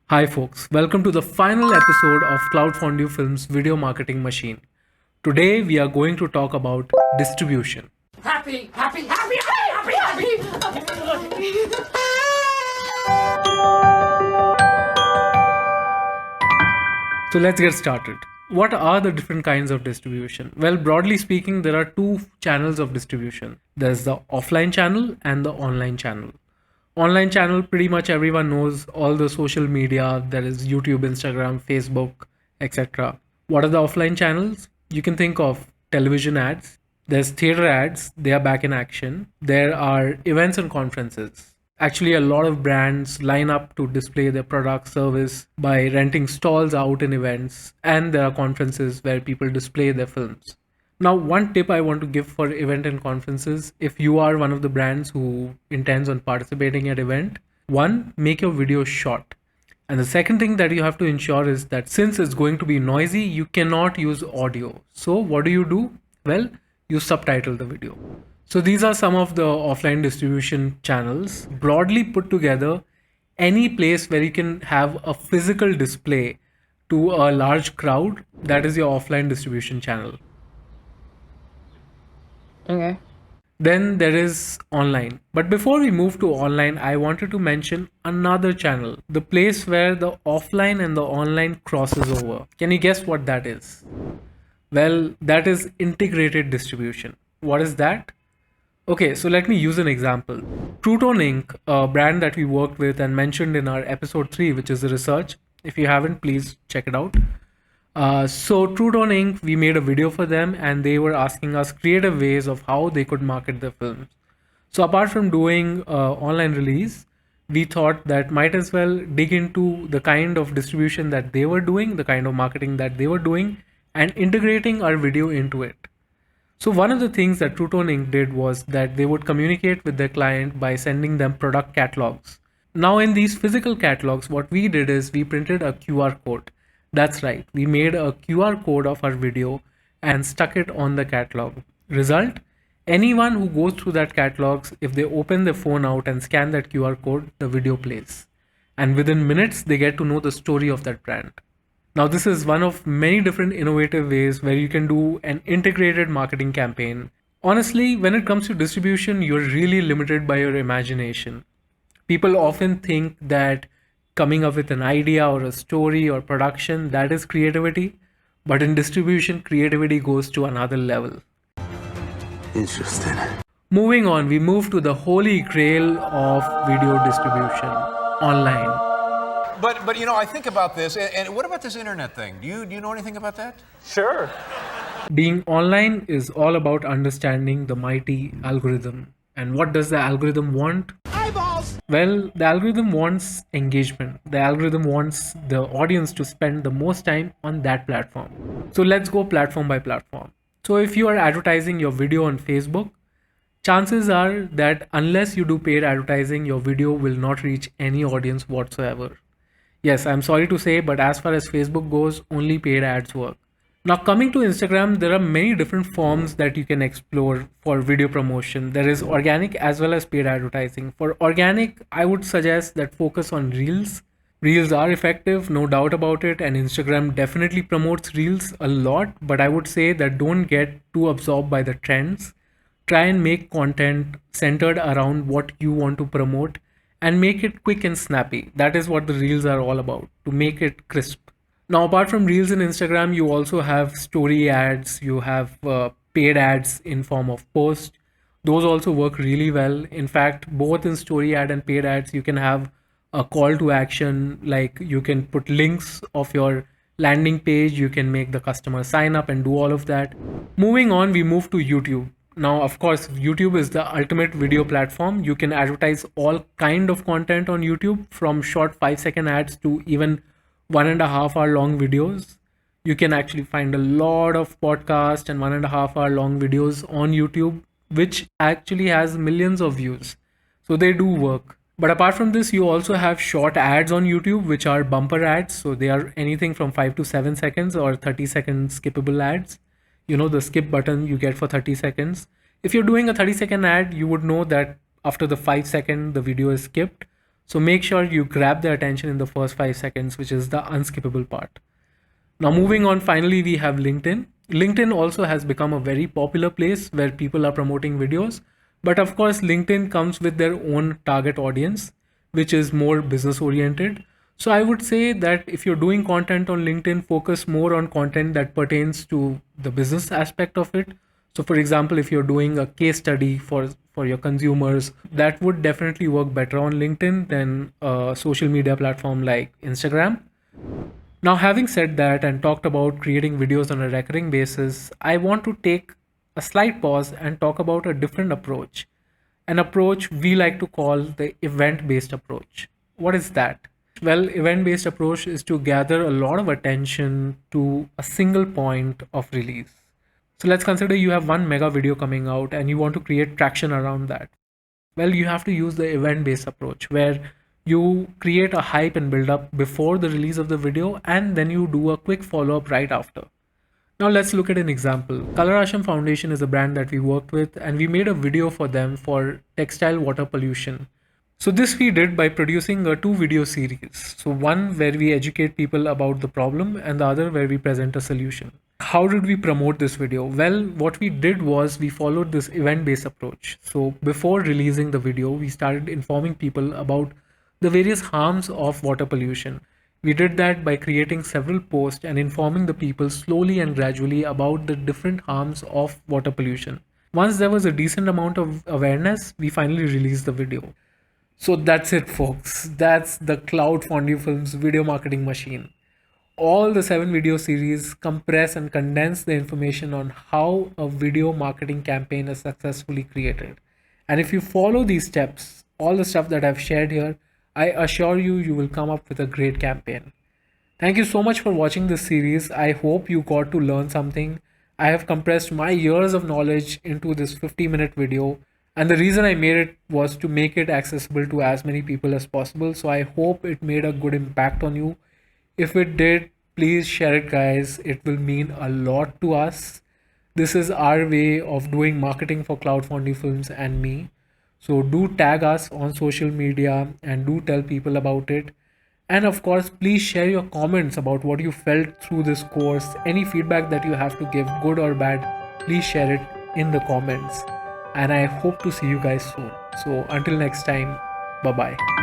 Hi folks, welcome to the final episode of Cloud Fondue Film's video marketing machine. Today we are going to talk about distribution. Happy, happy, happy, happy, happy, happy. So let's get started. What are the different kinds of distribution? Well, broadly speaking, there are two channels of distribution. There's the offline channel and the online channel. Online channel, pretty much everyone knows all the social media. There is YouTube, Instagram, Facebook, etc. What are the offline channels? You can think of television ads. There's theater ads. They are back in action. There are events and conferences. Actually, a lot of brands line up to display their product service by renting stalls out in events, and there are conferences where people display their films. Now, one tip I want to give for event and conferences, if you are one of the brands who intends on participating at event, one, make your video short. And the second thing that you have to ensure is that since it's going to be noisy, you cannot use audio. So what do? Well, you subtitle the video. So these are some of the offline distribution channels. Broadly put together, any place where you can have a physical display to a large crowd, that is your offline distribution channel. Okay. Then there is online. But before we move to online, I wanted to mention another channel, the place where the offline and the online crosses over. Can you guess what that is? Well, that is integrated distribution. What is that? Okay, so let me use an example. Truetone Inc., a brand that we worked with and mentioned in our episode 3, which is the research. If you haven't, please check it out. So Truetone Inc., we made a video for them and they were asking us creative ways of how they could market their films. So apart from doing online release, we thought that might as well dig into the kind of distribution that they were doing, the kind of marketing that they were doing, and integrating our video into it. So one of the things that Truetone Inc. did was that they would communicate with their client by sending them product catalogs. Now in these physical catalogs, what we did is we printed a QR code. That's right, we made a QR code of our video and stuck it on the catalog. Result, anyone who goes through that catalogs, if they open their phone out and scan that QR code, the video plays. And within minutes, they get to know the story of that brand. Now, this is one of many different innovative ways where you can do an integrated marketing campaign. Honestly, when it comes to distribution, you're really limited by your imagination. People often think that coming up with an idea or a story or production, that is creativity. But in distribution, creativity goes to another level. Interesting. Moving on, we move to the holy grail of video distribution, online. But I think about this, and what about this internet thing? Do you know anything about that? Sure. Being online is all about understanding the mighty algorithm. And what does the algorithm want? Eyeballs. Well, the algorithm wants engagement. The algorithm wants the audience to spend the most time on that platform. So let's go platform by platform. So if you are advertising your video on Facebook, chances are that unless you do paid advertising, your video will not reach any audience whatsoever. Yes, I'm sorry to say, but as far as Facebook goes, only paid ads work. Now, coming to Instagram, there are many different forms that you can explore for video promotion. There is organic as well as paid advertising. For organic, I would suggest that focus on Reels. Reels are effective, no doubt about it, and Instagram definitely promotes Reels a lot, but I would say that don't get too absorbed by the trends. Try and make content centered around what you want to promote and make it quick and snappy. That is what the reels are all about, to make it crisp. Now, apart from reels in Instagram, you also have story ads, you have paid ads in form of post. Those also work really well. In fact, both in story ad and paid ads, you can have a call to action, like you can put links of your landing page, you can make the customer sign up and do all of that. Moving on, we move to YouTube. Now, of course, YouTube is the ultimate video platform. You can advertise all kind of content on YouTube, from short 5-second ads to even 1.5 hour long videos. You can actually find a lot of podcast and 1.5 hour long videos on YouTube, which actually has millions of views. So they do work. But apart from this, you also have short ads on YouTube, which are bumper ads. So they are anything from 5 to 7 seconds or 30-second skippable ads. The skip button you get for 30 seconds. If you're doing a 30-second ad, you would know that after the 5 second, the video is skipped. So make sure you grab their attention in the first 5 seconds, which is the unskippable part. Now, moving on, finally, we have LinkedIn. LinkedIn also has become a very popular place where people are promoting videos. But of course, LinkedIn comes with their own target audience, which is more business oriented. So I would say that if you're doing content on LinkedIn, focus more on content that pertains to the business aspect of it. So for example, if you're doing a case study for your consumers, that would definitely work better on LinkedIn than a social media platform like Instagram. Now, having said that and talked about creating videos on a recurring basis, I want to take a slight pause and talk about a different approach. An approach we like to call the event based approach. What is that? Well, event based approach is to gather a lot of attention to a single point of release. So let's consider you have one mega video coming out and you want to create traction around that. Well, you have to use the event based approach where you create a hype and build up before the release of the video and then you do a quick follow up right after. Now let's look at an example. Color Asham Foundation is a brand that we worked with and we made a video for them for textile water pollution. So this we did by producing a two video series. So one where we educate people about the problem and the other where we present a solution. How did we promote this video? Well, what we did was we followed this event based approach. So before releasing the video, we started informing people about the various harms of water pollution. We did that by creating several posts and informing the people slowly and gradually about the different harms of water pollution. Once there was a decent amount of awareness, we finally released the video. So that's it, folks. That's the Cloud Fondue Films video marketing machine. All the 7 video series compress and condense the information on how a video marketing campaign is successfully created. And if you follow these steps, all the stuff that I've shared here, I assure you, you will come up with a great campaign. Thank you so much for watching this series. I hope you got to learn something. I have compressed my years of knowledge into this 50-minute video. And the reason I made it was to make it accessible to as many people as possible. So I hope it made a good impact on you. If it did, please share it, guys. It will mean a lot to us. This is our way of doing marketing for Cloud Fondue Films and me. So do tag us on social media and do tell people about it. And of course, please share your comments about what you felt through this course. Any feedback that you have to give, good or bad, please share it in the comments. And I hope to see you guys soon. So until next time, bye bye.